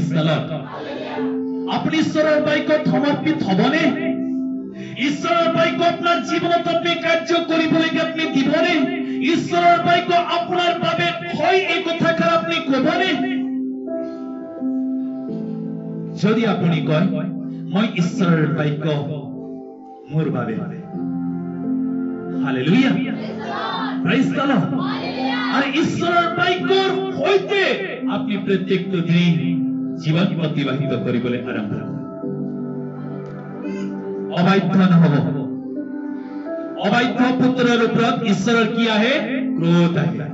Praise the Lord. আপনি ঈশ্বরের বাক্য সমর্পিত হবনে ঈশ্বরের বাক্য আপনার জীবনত আপনি কার্য করিবলৈ আপনি দিবনে ঈশ্বরের বাক্য আপনার বাবে হয় এই কথাখাৰ আপনি কবনে যদি আপনি কয় মই ঈশ্বৰৰ বাক্য মোৰ বাবে hallelujah praise the lord R ঈশ্বৰৰ বাক্যৰ হইতে আপনি প্ৰত্যেক দিন জীবন অতিবাহিত কৰিবলৈ আৰম্ভ কৰক অবাধ্য নহব অবাধ্য পুত্ৰৰ ওপৰত ঈশ্বৰৰ কি আহে ক্ৰোধ আহে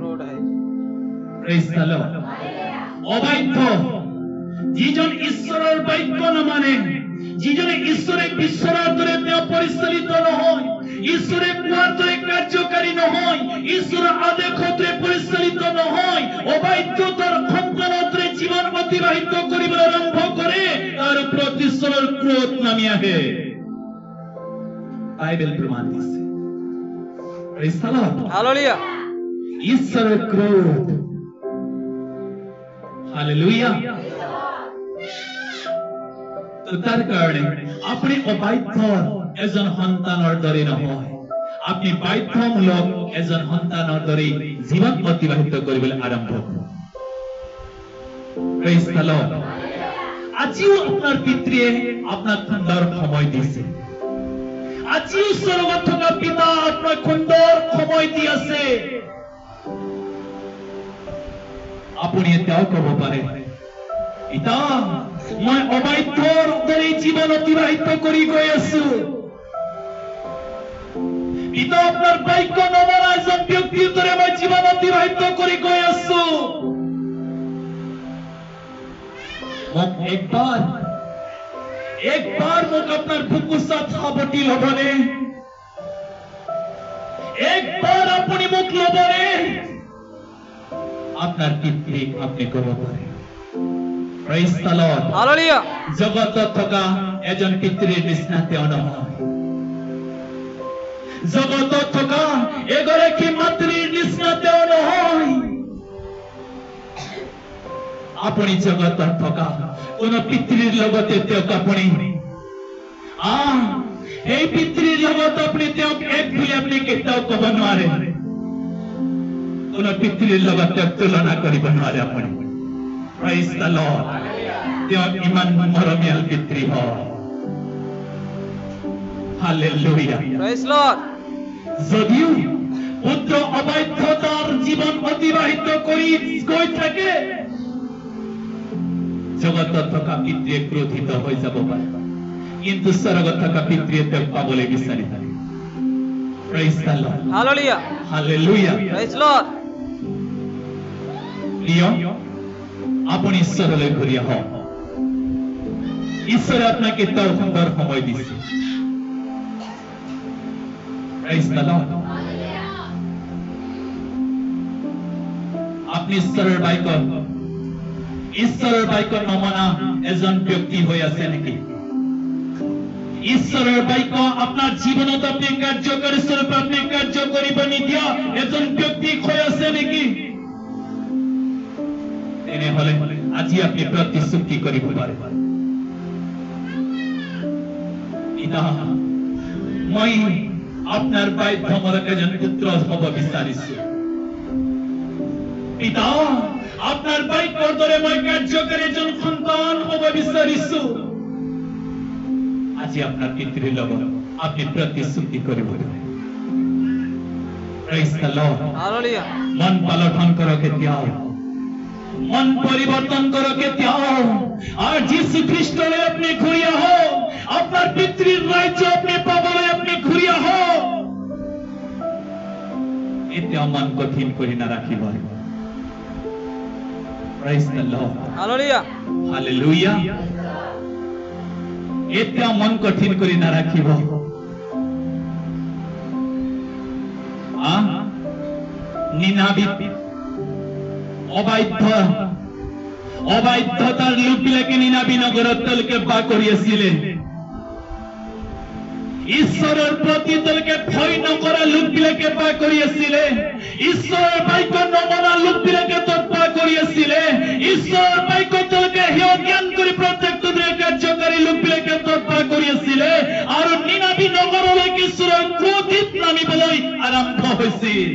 প্ৰেজ দ্য লৰ্ড অবাধ্য যিজন ঈশ্বৰৰ বাক্য নমানে যিজনে ঈশ্বৰে ঈশ্বৰৰ দৰে তেওঁ পৰিচালিত নহয় ঈশ্বৰে কোৱাৰ দৰে কাৰ্যকাৰী নহয় ঈশ্বৰৰ আদেশৰে পৰিচালিত নহয় অবাধ্যতাৰ সন্তানৰ দৰে জীৱন অতিবাহিত কৰিবলৈ আৰম্ভ কৰে তাৰ ওপৰত ঈশ্বৰৰ ক্ৰোধ নামি আহে বাইবেল প্ৰমাণ দিছে প্ৰেজ দ্য লৰ্ড হালেলুয়া ঈশ্বৰৰ ক্ৰোধ হালেলুয়া তো তাৰ কাৰণে আপনি অবাধ্য এজন সন্তানৰ দৰে নহয় আপনি বাধ্যমূলক এজন সন্তানৰ দৰে জীবন অতিবাহিত কৰিবলৈ আৰম্ভ কৰক প্ৰেজ দ্য লৰ্ড আজিও আপনাৰ পিতৃয়ে আপনাৰ সুন্দৰ সময় দিছে আজিও স্বৰ্গত থকা পিতা আপনাৰ সুন্দৰ সময় দি আছে আপুনি এতিয়াও ক'ব পাৰে পিতা মই অবাধ্যৰ দৰে জীৱন অতিবাহিত কৰি গৈ আছো পিতা আপোনাৰ বাক্য নমনা এজন ব্যক্তিৰ দৰে মই জীৱন অতিবাহিত কৰি গৈ আছো মোক একবাৰ মোক আপোনাৰ বুকুৰ সাথ সাৱটি ল'বনে একবাৰ আপুনি মোক ল'বনে আপনাৰ পিতৃ আপনি ক'ব পাৰে প্ৰেজ দ্য লৰ্ড হালেলুয়া জগতত থকা এজন পিতৃৰ নিচিনা তেওঁ নহয় জগতত থকা এগৰাকী মাতৃৰ নিচিনা তেওঁ নহয় আপুনি জগতত থকা কোনো পিতৃৰ লগতে তেওঁক আপুনি এই পিতৃৰ লগত আপুনি তেওঁক এক বুলি আপুনি কেতিয়াও ক'ব নোৱাৰে কোনো পিতৃৰ লগত তুলনা কৰিব নোৱাৰে আপুনি প্ৰেজ দ্য লৰ্ড তেওঁ ইমান মৰমীয়াল পিতৃ হয় হালেলুয়া প্ৰেজ লৰ্ড যদিও পুত্ৰ অবাধ্যতাৰ জীৱন অতিবাহিত কৰি গৈ থাকে জগতত থকা পিতৃয়ে ক্ৰোধিত হৈ যাব পাৰে কিন্তু স্বৰ্গত থকা পিতৃয়ে তেওঁক পাবলৈ বিচাৰি থাকে praise the lord hallelujah hallelujah praise lord প্ৰিয় আপনি ঈশ্বৰলৈ ঘূৰি আহক ঈশ্বৰে আপনাকে তাৰ সুন্দৰ সময় দিছে প্ৰেজ দ্য লৰ্ড আপনি ঈশ্বৰেৰ বাক্য নমনা এজন ব্যক্তি হৈ আছে নেকি ঈশ্বৰৰ বাক্য আপনাৰ জীবনত আপনি কাৰ্যকৰী স্বৰূপে আপনি কাৰ্য কৰিব নিদিয়া এজন ব্যক্তি হৈ আছে নেকি তেনেহলে আজি আপনি প্ৰতিশ্ৰুতি কৰিব পাৰে পিতা মই আপনাৰ বাধ্যমূলক এজন পুত্ৰ হ'ব বিচাৰিছো পিতা আপনাৰ বাক্যৰ দৰে মই কাৰ্যকৰী এজন সন্তান হ'ব বিচাৰিছো আজি আপনাৰ পিতৃৰ লগত আপনি প্ৰতিশ্ৰুতি কৰিব প্ৰেজ দ্য লৰ্ড হালেলুয়া মন পালন কৰক এতিয়াও মন পৰিবৰ্তন কৰক এতিয়াও আৰ যীশু খ্ৰীষ্টলৈ আপনি ঘূৰি আহক আপনাৰ পিতৃৰ ৰাজ্য আপনি পাবলৈ আপনি ঘূৰি আহক এতিয়াও মন কঠিন কৰি নাৰাখিব praise the lord hallelujah hallelujah এতিয়াও মন কঠিন কৰি নাৰাখিব নিনাবি অবাধ্যতাৰ লোকবিলাকে নিনাবি নগৰত তেওঁলোকে বাস কৰি আছিলে ঈশ্বৰৰ প্ৰতি তেওঁলোকে ভয় নকৰা লোকবিলাকে পাৰ কৰি আছিলে ঈশ্বৰৰ বাক্য নমনা লোকবিলাকে তৎপাৰ কৰি আছিলে ঈশ্বৰৰ বাক্য তেওঁলোকে হেয় জ্ঞান কৰি প্ৰত্যেকটো কাৰ্যকাৰী লোকবিলাকে তৎপাৰ কৰি আছিলে আৰু নিনাবী নগৰলৈকে ঈশ্বৰৰ ক্ৰোধিত নামিবলৈ আৰম্ভ হৈছিল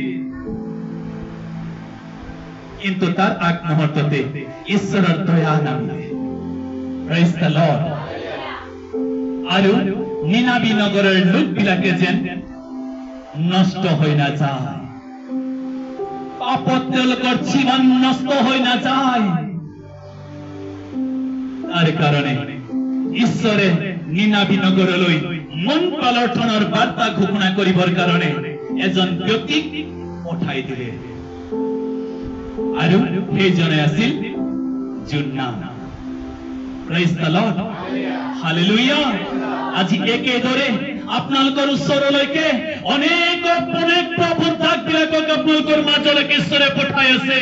কিন্তু তাৰ আগমুহূৰ্ততে ঈশ্বৰৰ দয়া নামিলে প্ৰেইজ দ্য লৰ্ড আৰু নিনাবী নগৰৰ লোকবিলাকে যেন নষ্ট হৈ নাযায় পাপত তেওঁলোকৰ জীৱন নষ্ট হৈ নাযায় তাৰ কাৰণে ঈশ্বৰে নিনাবী নগৰলৈ মন পালটনৰ বাৰ্তা ঘোষণা কৰিবৰ কাৰণে এজন ব্যক্তিক পঠাই দিলে আৰু সেইজনে আছিল জোনা প্ৰেইজ দ্য লৰ্ড হালেলুয়া আজি একেদৰে আপোনালোকৰ ওচৰলৈকে অনেক প্ৰভুৰ দাসবিলাকক আপোনালোকৰ মাজলৈকে ঈশ্বৰে পঠাই আছে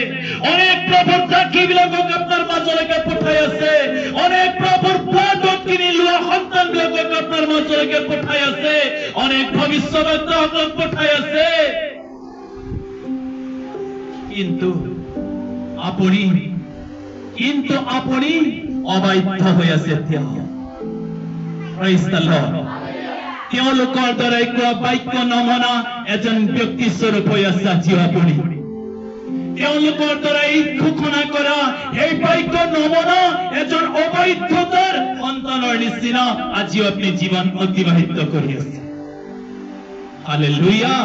অনেক প্ৰভুৰ দাসীবিলাকক আপোনাৰ মাজলৈকে পঠাই আছে অনেক প্ৰভুৰ পদত কিনি লোৱা সন্তানবিলাকক আপোনাৰ মাজলৈকে পঠাই আছে অনেক ভৱিষ্যৎবাণীসকলক পঠাই আছে কিন্তু আপুনি অবাধ্য হৈ আছে প্ৰেইজ দ্য লৰ্ড তেওঁলোকৰ দ্বাৰাই কোৱা বাক্য নমনা এজন ব্যক্তি স্বৰূপ হৈ আছে আজি আপুনি তেওঁলোকৰ দ্বাৰাই ঘোষণা কৰা সেই বাক্য নমনা এজন অবাধ্যতাৰ সন্তানৰ নিচিনা আজি আপুনি জীৱন অতিবাহিত কৰি আছে হালেলুয়া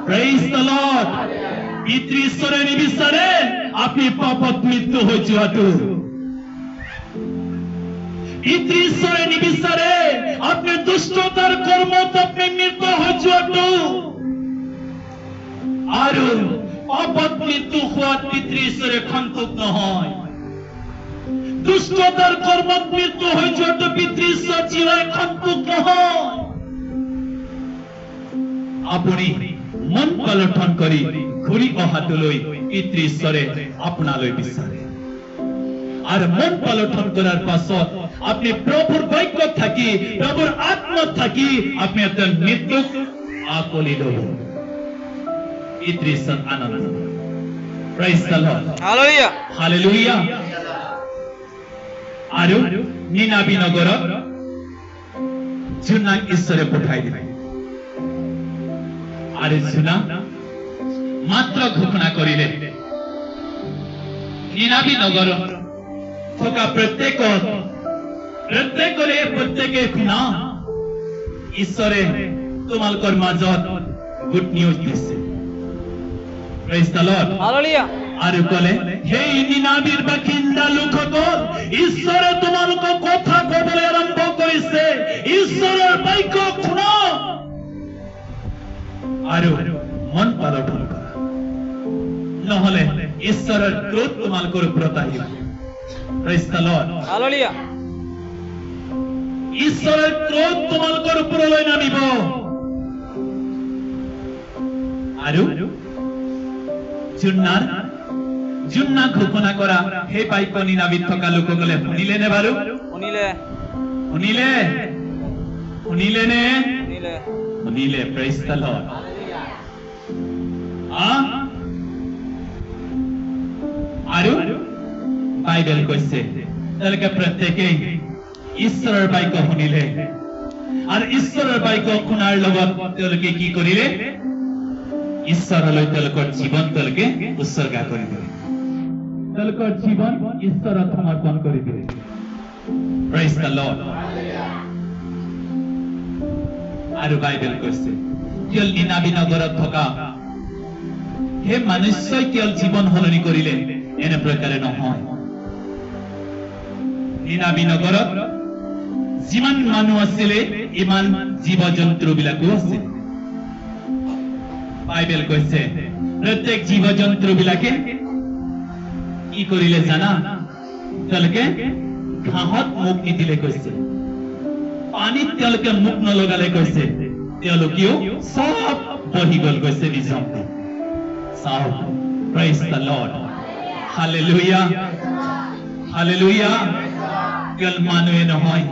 প্ৰেইজ দ্য লৰ্ড পিতৃ ঈশ্বৰে নিবিচাৰে আপুনি পাপত মৃত্যু হৈ যোৱাটো পিতৃ ঈশ্বৰে নিবিচাৰে আপুনি দুষ্টতাৰ কৰ্মত আপুনি মৃত্যু হৈ যোৱাটো আৰু পাপত মৃত্যু হোৱাত পিতৃ ঈশ্বৰে সন্তুষ্ট নহয় দুষ্টতাৰ কৰ্মত মৃত্যু হৈ যোৱাটো পিতৃ ঈশ্বৰ জীৱাই সন্তুষ্ট নহয় আপুনি মন পালটন কৰি ঘূৰি অহাটোলৈ পিতৃ ঈশ্বৰে আপোনালৈ বিচাৰে আৰু মন পালটন কৰাৰ পাছত আপনি প্রভুর বাক্য থাকি প্রভুর আত্মা থাকি আপনি আপনার মৃত্যু আকলি লব ইত্রিসন আনন্দ praise the lord hallelujah hallelujah আৰু নিনাবী নগৰত জোনাক ঈশ্বৰে পঠাই দিলে আৰু জোনা মাত্ৰ ঘোষণা কৰিলে নিনাবী নগৰত থকা প্ৰত্যেকে শুনা ঈশ্বৰে তোমালোকৰ মাজত গুড নিউজ দিছে প্ৰেইজ দ্য লৰ্ড হালেলুয়া আৰু কলে হেই নিনাবীৰ বাসিন্দা লোকসকল ঈশ্বৰে তোমালোকক কথা ক'বলৈ আৰম্ভ কৰিছে ঈশ্বৰৰ বাক্য শুনা আৰু মন পালটন কৰা নহলে ঈশ্বৰৰ ক্ৰোধ তোমালোকৰ ওপৰত আহিব প্ৰেইজ দ্য লৰ্ড হালেলুয়া ঈশ্বৰৰ ক্ৰোধ তোমালোকৰ ওপৰলৈ নামিব আৰু জোনা ঘোষণা কৰা সেই বাক্য নিনাবীত থকা লোকসকলে শুনিলে নে বাৰু শুনিলে প্ৰেইজ দ্য লৰ্ড আৰু বাইবেল কৈছে তেওঁলোকে প্ৰত্যেকেই ঈশ্বৰৰ বাক্য শুনিলে আৰু ঈশ্বৰৰ বাক্য শুনাৰ লগত তেওঁলোকে কি কৰিলে ঈশ্বৰলৈ তেওঁলোকৰ জীৱন তেওঁলোকে উৎসৰ্গা কৰি দিলে তেওঁলোকৰ জীৱন ঈশ্বৰক সমৰ্পণ কৰি দিলে প্ৰেইজ দ্য লৰ্ড আৰু বাইবেল কৈছে কেৱল নিনাবী নগৰত থকা সেই মনুষ্যই কেৱল জীৱন সলনি কৰিলে এনে প্ৰকাৰে নহয় নিনাবী নগৰত যিমান মানুহ আছিলে ইমান জীৱ জন্তু বিলাকো আছিল বাইবেল কৈছে প্ৰত্যেক জীৱ জন্তু বিলাকে কি কৰিলে জানা তেওঁলোকে ঘাঁহত মুখ নিদিলে কৈছে পানীত তেওঁলোকে মুখ নলগালে কৈছে তেওঁলোকেও সব বহি গল কৈছে নিজকে চাওক praise the lord hallelujah hallelujah কেৱল মানুহে নহয়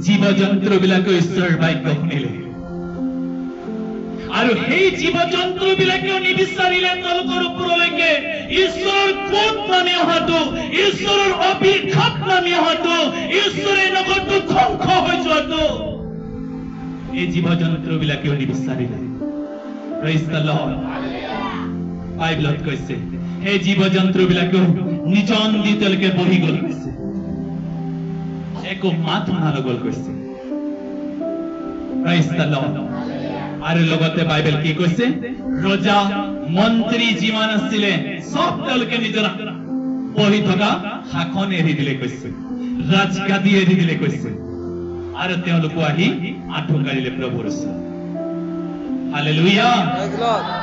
জীৱ জন্তু বিলাকে ঈশ্বৰৰ বাক্য শুনিলে আৰু সেই জীৱ জন্তু বিলাকেও নিবিচাৰিলে তেওঁলোকৰ ওপৰলৈকে ঈশ্বৰৰ ক্ৰোধ নামি অহাটো, ঈশ্বৰৰ অভিশাপ নামি অহাটো, ঈশ্বৰৰ নগৰটো ধ্বংস হৈ যোৱাটো এই জীৱ জন্তু বিলাকেও নিবিচাৰিলে। Praise the lord. বাইবেলত কৈছে সেই জীৱ জন্তু বিলাকেও নিজন দি তেওঁলোকে বহি গল কৈছে, একো মাত শুনা নগল কৈছে। Praise the lord. আৰু লগতে বাইবেল কি কৈছে, ৰজা মন্ত্ৰী যিমান আছিলে সব তেওঁলোকে নিজৰ বহি থকা শাসন এৰি দিলে কৈছে, ৰাজগাদী এৰি দিলে কৈছে, আৰু তেওঁলোকো আহি আঁঠু কাঢ়িলে প্ৰভুৰ ওচৰত। হালেলুয়া।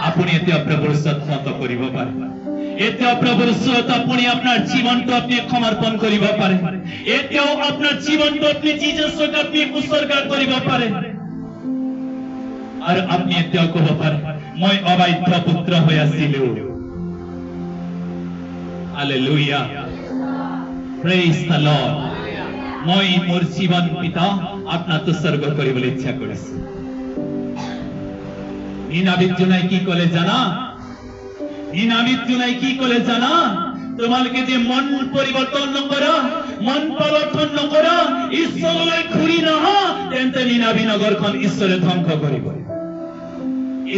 আপুনি এতিয়া প্ৰভুৰ ওচৰত মত কৰিব পাৰে, এতিয়াও প্ৰভুৰ ওচৰত আপুনি আপোনাৰ জীৱনটো আপুনি সমৰ্পণ কৰিব পাৰে, এতিয়াও আপোনাৰ জীৱনটো আপুনি যিজুছক আপুনি উৎসৰ্গা কৰিব পাৰে। আৰু আপুনি এতিয়াও ক'ব পাৰে, মই অবাধ্য পুত্ৰ হৈ আছিলো। হালেলুয়া। Praise the lord. মই মোৰ জীৱন পিতা আপোনাক উৎসৰ্গ কৰিবলৈ ইচ্ছা কৰিছো। নিনাবিত জনাই কি ক'লে জানা? নিনাবিত জনাই কি ক'লে জানা? তোমালোকে যে মন পৰিৱৰ্তন নকৰা, মন পৰিৱৰ্তন নকৰা, ঈশ্বৰলৈ ঘূৰি নহা, তেন্তে নিনাবি নগৰখন ঈশ্বৰে ধ্বংস কৰিব।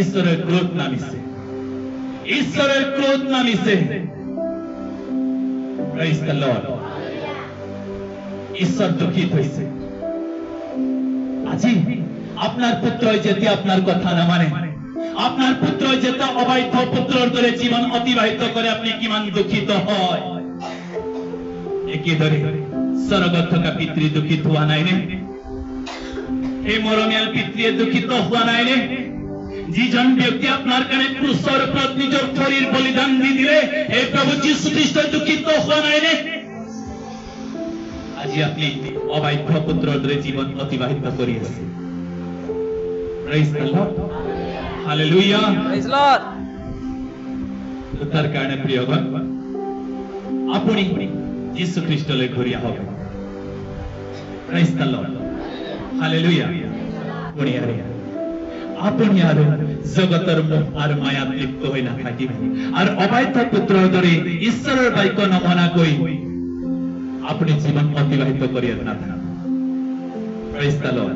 ঈশ্বৰৰ ক্ৰোধ নামিছে, ঈশ্বৰৰ ক্ৰোধ নামিছে। Praise the lord. ঈশ্বৰ দুখিত হৈছে। আজি আপনাৰ পুত্ৰ যেতিয়া আপনাৰ কথা নামানে, আপনাৰ পুত্ৰ যেতিয়া অবাধ্য পুত্ৰৰ দৰে জীবন অতিবাহিত কৰে, আপনি কিমান দুখিত হয়। একেদৰে স্বৰ্গত থকা পিতৃ দুখিত হোৱা নাইনে? এই মৰমীয়াল পিতৃয়ে দুখিত হোৱা নাইনে? যিজন ব্যক্তি আপনাৰ কাৰণে ক্ৰুচৰ ওপৰত নিজৰ শৰীৰ বলিদান দি দিলে, এই প্ৰভু যীশু খ্ৰীষ্ট দুখিত হোৱা নাইনে? আজি আপনি অবাধ্য পুত্ৰৰ দৰে জীৱন অতিবাহিত কৰি আছে। Praise the Lord. Hallelujah. Praise Lord. তাৰ কাৰণে প্ৰিয়গণ, আপুনি যীশু খ্ৰীষ্টলৈ ঘূৰি আহক। Praise the Lord. Hallelujah. আপুনি আৰু জগতৰ মোহ আৰু মায়াত লিপ্ত হৈ নাথাকিব, আৰু অবাধ্য পুত্ৰৰ দৰে ঈশ্বৰৰ বাক্য নমনাকৈ আপুনি জীৱন অতিবাহিত কৰি নাথাকিব। Praise the Lord.